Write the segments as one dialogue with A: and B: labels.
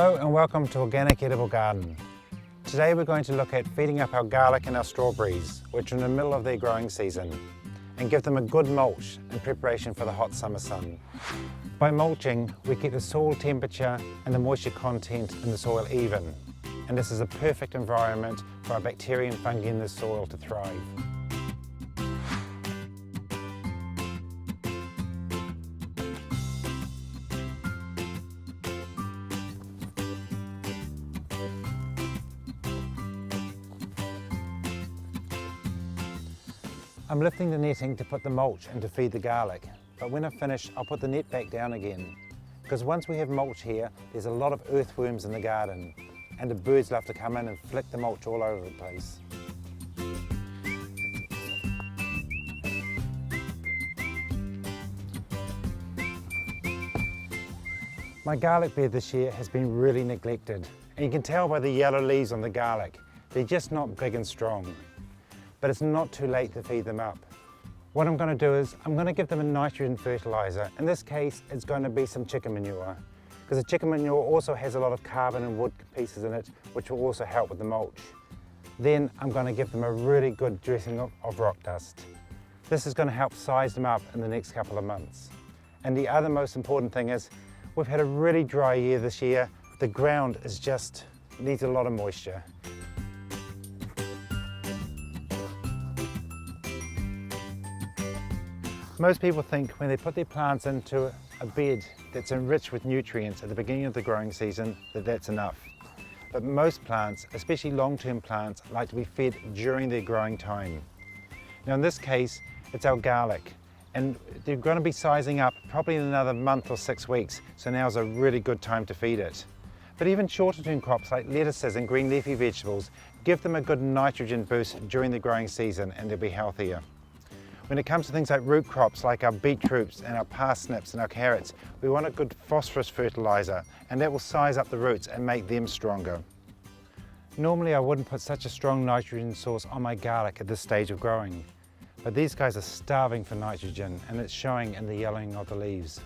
A: Hello and welcome to Organic Edible Garden. Today we're going to look at feeding up our garlic and our strawberries, which are in the middle of their growing season, and give them a good mulch in preparation for the hot summer sun. By mulching, we keep the soil temperature and the moisture content in the soil even, and this is a perfect environment for our bacteria and fungi in the soil to thrive. I'm lifting the netting to put the mulch and to feed the garlic, but when I've finished I'll put the net back down again, because once we have mulch here there's a lot of earthworms in the garden and the birds love to come in and flick the mulch all over the place. My garlic bed this year has been really neglected, and you can tell by the yellow leaves on the garlic, they're just not big and strong. But it's not too late to feed them up. What I'm going to do is I'm going to give them a nitrogen fertilizer. In this case it's going to be some chicken manure, because the chicken manure also has a lot of carbon and wood pieces in it, which will also help with the mulch. Then I'm going to give them a really good dressing of rock dust. This is going to help size them up in the next couple of months. And the other most important thing is we've had a really dry year this year. The ground needs a lot of moisture. Most people think when they put their plants into a bed that's enriched with nutrients at the beginning of the growing season that that's enough. But most plants, especially long-term plants, like to be fed during their growing time. Now in this case, it's our garlic, and they're going to be sizing up probably in another month or 6 weeks, so now's a really good time to feed it. But even shorter term crops like lettuces and green leafy vegetables, give them a good nitrogen boost during the growing season and they'll be healthier. When it comes to things like root crops like our beetroots and our parsnips and our carrots, we want a good phosphorus fertilizer, and that will size up the roots and make them stronger. Normally I wouldn't put such a strong nitrogen source on my garlic at this stage of growing, but these guys are starving for nitrogen and it's showing in the yellowing of the leaves.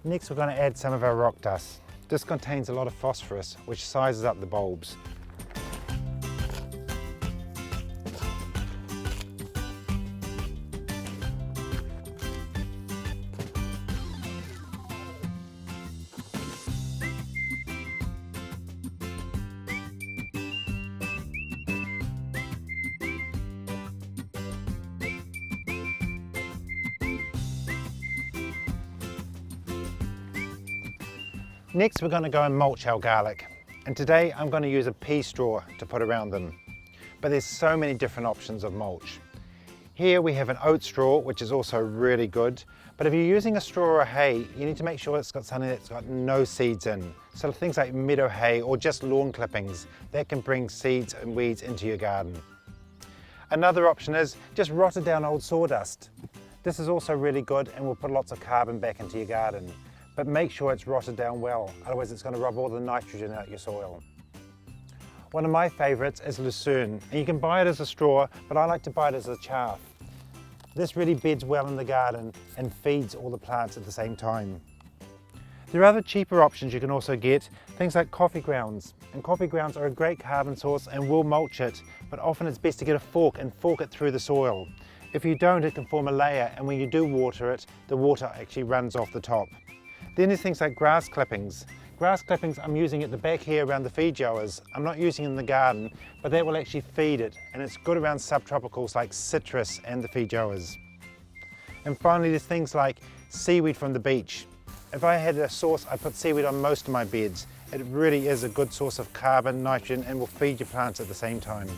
A: Next we're going to add some of our rock dust. This contains a lot of phosphorus which sizes up the bulbs. Next we're going to go and mulch our garlic, and today I'm going to use a pea straw to put around them. But there's so many different options of mulch. Here we have an oat straw, which is also really good, but if you're using a straw or a hay, you need to make sure it's got something that's got no seeds in. So things like meadow hay or just lawn clippings, that can bring seeds and weeds into your garden. Another option is just rotted down old sawdust. This is also really good and will put lots of carbon back into your garden. But make sure it's rotted down well, otherwise it's going to rub all the nitrogen out your soil. One of my favourites is lucerne, and you can buy it as a straw, but I like to buy it as a chaff. This really beds well in the garden and feeds all the plants at the same time. There are other cheaper options you can also get, things like coffee grounds. And coffee grounds are a great carbon source and will mulch it, but often it's best to get a fork and fork it through the soil. If you don't, it can form a layer, and when you do water it, the water actually runs off the top. Then there's things like grass clippings. Grass clippings I'm using at the back here around the feed yowers. I'm not using in the garden, but that will actually feed it, and it's good around subtropicals like citrus and the feed yowers. And finally there's things like seaweed from the beach. If I had a source, I'd put seaweed on most of my beds. It really is a good source of carbon, nitrogen, and will feed your plants at the same time.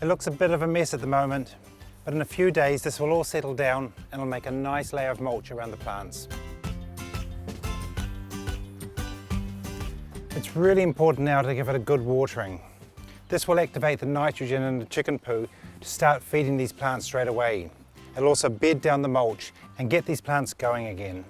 A: It looks a bit of a mess at the moment, but in a few days this will all settle down and it'll make a nice layer of mulch around the plants. It's really important now to give it a good watering. This will activate the nitrogen in the chicken poo to start feeding these plants straight away. It'll also bed down the mulch and get these plants going again.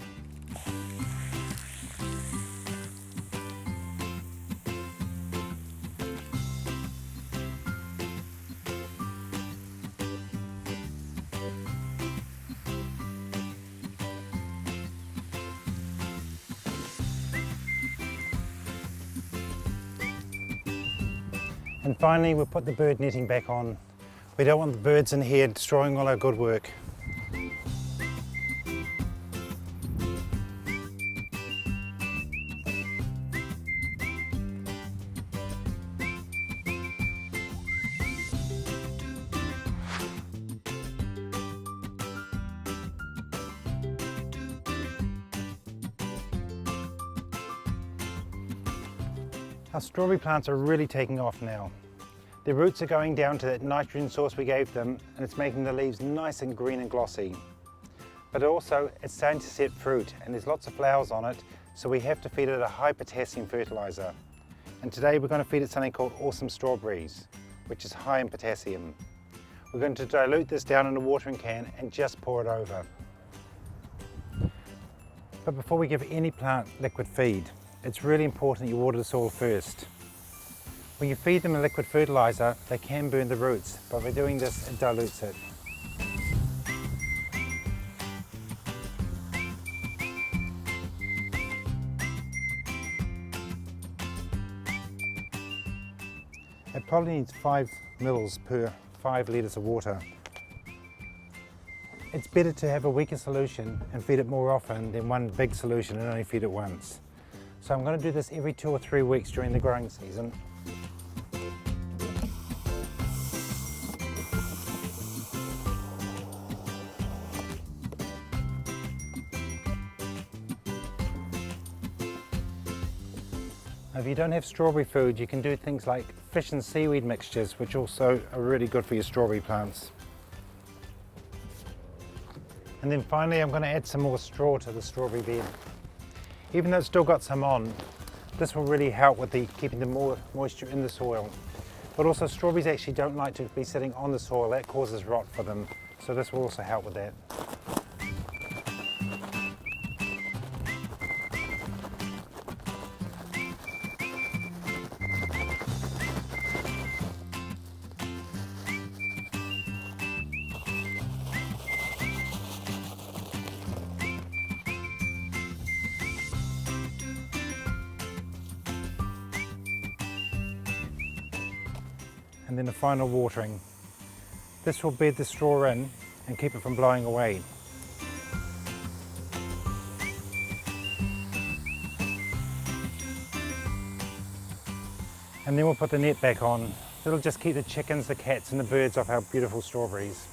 A: And finally, we'll put the bird netting back on. We don't want the birds in here destroying all our good work. Our strawberry plants are really taking off now. Their roots are going down to that nitrogen source we gave them, and it's making the leaves nice and green and glossy. But also, it's starting to set fruit, and there's lots of flowers on it, so we have to feed it a high potassium fertilizer. And today we're going to feed it something called Awesome Strawberries, which is high in potassium. We're going to dilute this down in a watering can and just pour it over. But before we give any plant liquid feed, it's really important you water the soil first. When you feed them a liquid fertilizer, they can burn the roots, but by doing this, it dilutes it. It probably needs 5 mils per 5 litres of water. It's better to have a weaker solution and feed it more often than one big solution and only feed it once. So I'm going to do this every 2 or 3 weeks during the growing season. If you don't have strawberry food, you can do things like fish and seaweed mixtures, which also are really good for your strawberry plants. And then finally, I'm going to add some more straw to the strawberry bed. Even though it's still got some on, this will really help with keeping the more moisture in the soil. But also, strawberries actually don't like to be sitting on the soil. That causes rot for them. So this will also help with that. And then the final watering. This will bed the straw in and keep it from blowing away. And then we'll put the net back on. It'll just keep the chickens, the cats and the birds off our beautiful strawberries.